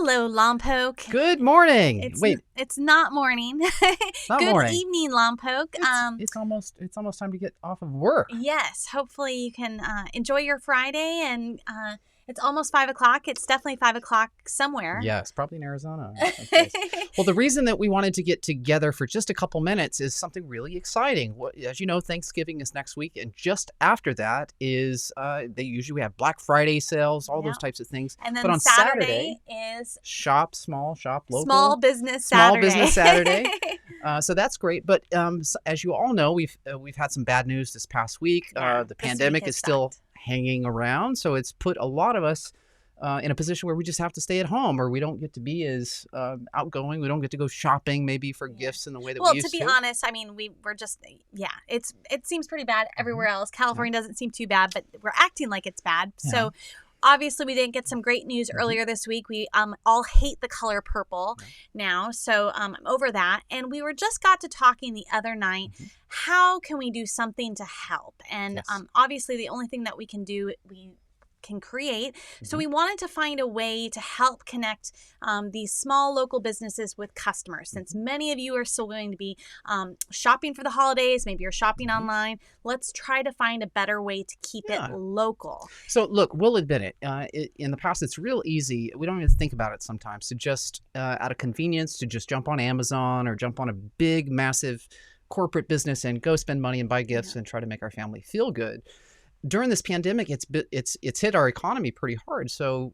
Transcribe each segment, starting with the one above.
Hello, Lompoc. Good morning. It's not morning. Not Good morning. evening, Lompoc. It's almost time to get off of work. Yes, hopefully you can enjoy your Friday, and it's almost 5 o'clock. It's definitely 5 o'clock somewhere. Yes, probably in Arizona. Well, the reason that we wanted to get together for just a couple minutes is something really exciting. As you know, Thanksgiving is next week, and just after that is we have Black Friday sales, all those types of things. And then but on Saturday is shop small, shop local. Small Business Saturday. So that's great. But as you all know, we've had some bad news this past week. The pandemic is still hanging around, so it's put a lot of us in a position where we just have to stay at home, or we don't get to be as outgoing. We don't get to go shopping maybe for gifts in the way that we used to. Well, to be honest, I mean, we're just, it seems pretty bad everywhere else. California doesn't seem too bad, but we're acting like it's bad. Yeah. So obviously we didn't get some great news earlier this week. We all hate the color purple now. So I'm over that. And we just got to talking the other night. How can we do something to help? And obviously the only thing that we can do, we can create. So we wanted to find a way to help connect these small local businesses with customers. Since many of you are still going to be shopping for the holidays, maybe you're shopping online, let's try to find a better way to keep it local. So look, we'll admit it. In the past, it's real easy. We don't even think about it sometimes to just out of convenience to just jump on Amazon or jump on a big, massive corporate business and go spend money and buy gifts and try to make our family feel good. During this pandemic, it's hit our economy pretty hard. So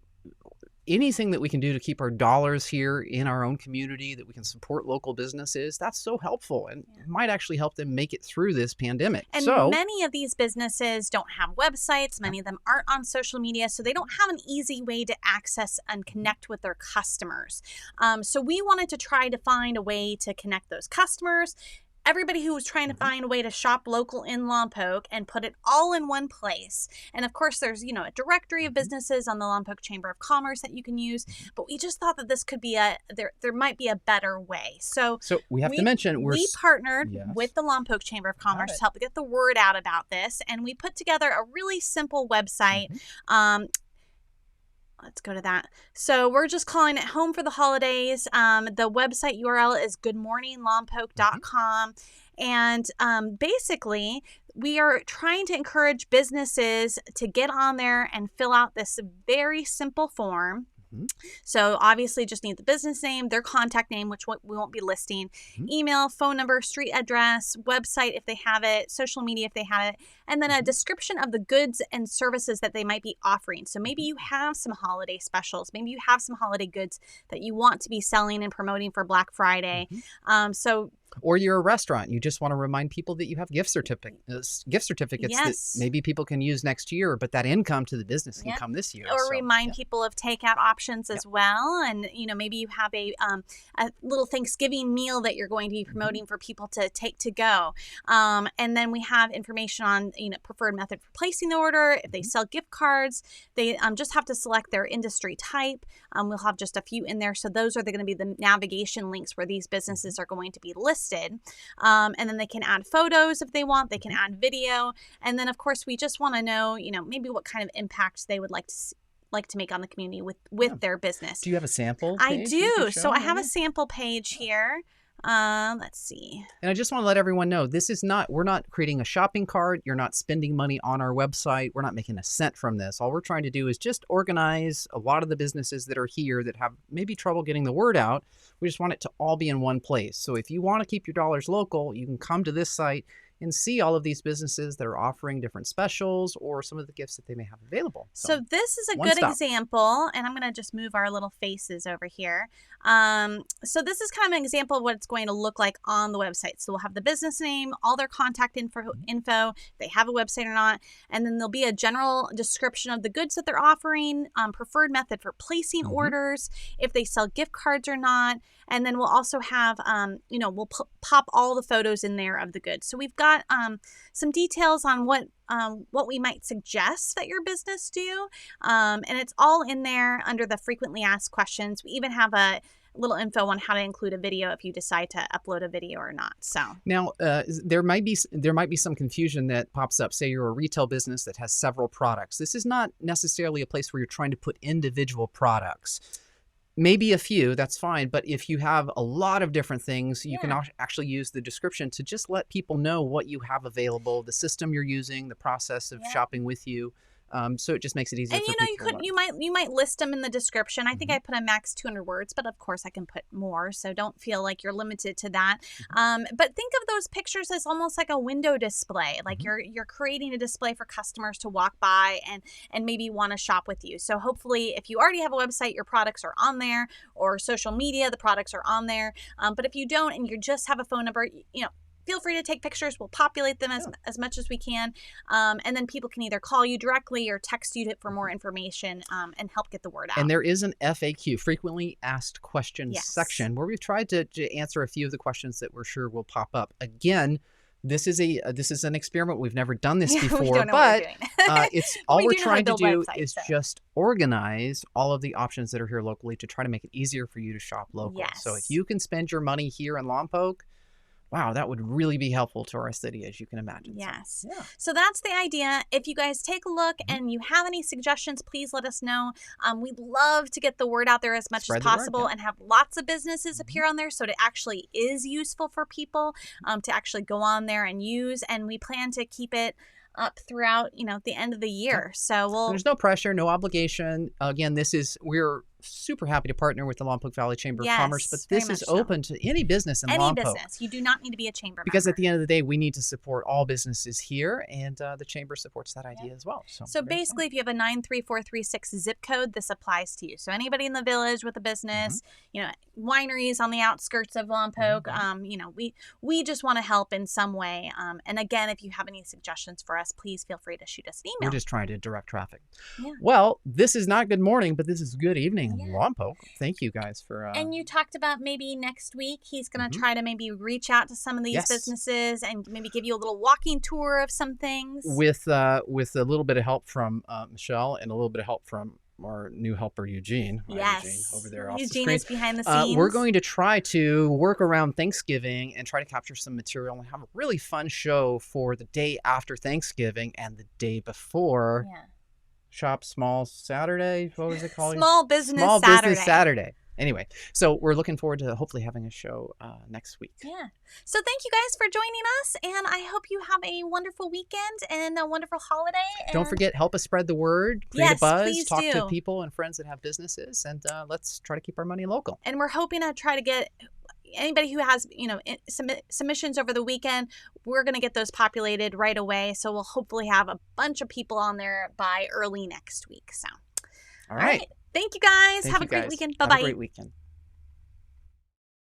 anything that we can do to keep our dollars here in our own community, that we can support local businesses, that's so helpful and might actually help them make it through this pandemic. And many of these businesses don't have websites. Many of them aren't on social media, so they don't have an easy way to access and connect with their customers. So we wanted to try to find a way to connect those customers, everybody who was trying to find a way to shop local in Lompoc and put it all in one place. And of course, there's, a directory of businesses on the Lompoc Chamber of Commerce that you can use. But we just thought that this could be there might be a better way. So we have to mention we partnered with the Lompoc Chamber of Commerce to help get the word out about this. And we put together a really simple website. Let's go to that. So we're just calling it Home for the Holidays. The website URL is goodmorninglompoc.com. And basically, we are trying to encourage businesses to get on there and fill out this very simple form. So obviously just need the business name, their contact name, which we won't be listing, email, phone number, street address, website if they have it, social media if they have it, and then a description of the goods and services that they might be offering. So maybe you have some holiday specials, maybe you have some holiday goods that you want to be selling and promoting for Black Friday. Or you're a restaurant. You just want to remind people that you have gift certificates that maybe people can use next year, but that income to the business can come this year. Or remind people of takeout options as well. And, maybe you have a little Thanksgiving meal that you're going to be promoting for people to take to go. And then we have information on, preferred method for placing the order. If they sell gift cards, they just have to select their industry type. We'll have just a few in there. So those are going to be the navigation links where these businesses are going to be listed. And then they can add photos if they want. They can add video. And then, of course, we just want to know, maybe what kind of impact they would like to make on the community with their business. Do you have a sample page? I do. So I have a sample page here. Let's see. And I just want to let everyone know, we're not creating a shopping cart. You're not spending money on our website. We're not making a cent from this. All we're trying to do is just organize a lot of the businesses that are here that have maybe trouble getting the word out. We just want it to all be in one place. So if you want to keep your dollars local, you can come to this site and see all of these businesses that are offering different specials or some of the gifts that they may have available. So this is a good example, and I'm going to just move our little faces over here. So this is kind of an example of what it's going to look like on the website. So we'll have the business name, all their contact info, if they have a website or not, and then there'll be a general description of the goods that they're offering, preferred method for placing orders, if they sell gift cards or not, and then we'll also have, we'll pop all the photos in there of the goods. So we've got some details on what we might suggest that your business do. And it's all in there under the frequently asked questions. We even have a little info on how to include a video if you decide to upload a video or not. So now there might be some confusion that pops up. Say you're a retail business that has several products. This is not necessarily a place where you're trying to put individual products. maybe a few, that's fine. But if you have a lot of different things, you can Yeah. actually use the description to just let people know what you have available, the system you're using, the process of Yeah. shopping with you. So it just makes it easier And for people to learn. you might list them in the description. I think Mhm. I put a max 200 words, but of course I can put more, so don't feel like you're limited to that. But think of those pictures as almost like a window display. Like you're creating a display for customers to walk by and maybe want to shop with you. So hopefully, if you already have a website, your products are on there, or social media, the products are on there. But if you don't and you just have a phone number, feel free to take pictures. We'll populate them as much as we can. And then people can either call you directly or text you for more information and help get the word out. And there is an FAQ, frequently asked questions section, where we've tried to answer a few of the questions that we're sure will pop up. Again, this is an experiment. We've never done this before, but it's all we're trying to do is just organize all of the options that are here locally to try to make it easier for you to shop local. Yes. So if you can spend your money here in Lompoc, wow, that would really be helpful to our city, as you can imagine. Yes. So that's the idea. If you guys take a look and you have any suggestions, please let us know. We'd love to get the word out there as much as possible and have lots of businesses appear on there so it actually is useful for people to actually go on there and use. And we plan to keep it up throughout, the end of the year. So there's no pressure, no obligation. Again, we're super happy to partner with the Lompoc Valley Chamber of Commerce, but this is open to any business in Lompoc. Any business. You do not need to be a chamber because member. At the end of the day, we need to support all businesses here, and the chamber supports that idea as well. So basically, if you have a 93436 zip code, this applies to you. So anybody in the village with a business, wineries on the outskirts of Lompoc, we just want to help in some way. And again, if you have any suggestions for us, please feel free to shoot us an email. We're just trying to direct traffic. Well, this is not good morning, but this is good evening, Lompoc. Thank you guys for. And you talked about maybe next week he's going to try to maybe reach out to some of these businesses and maybe give you a little walking tour of some things. With a little bit of help from Michelle and a little bit of help from our new helper Eugene. Eugene over there off the screen. Eugene is behind the scenes. We're going to try to work around Thanksgiving and try to capture some material and have a really fun show for the day after Thanksgiving and the day before. Shop Small Saturday. What was it called? Small Business Saturday. Anyway, so we're looking forward to hopefully having a show next week. So thank you guys for joining us, and I hope you have a wonderful weekend and a wonderful holiday. Don't forget, help us spread the word, create a buzz, talk do. to people and friends that have businesses, and let's try to keep our money local. And we're hoping to try to get anybody who has submissions over the weekend. We're going to get those populated right away, so we'll hopefully have a bunch of people on there by early next week. So all right. Thank you guys. Have a great weekend. Bye-bye. Have a great weekend.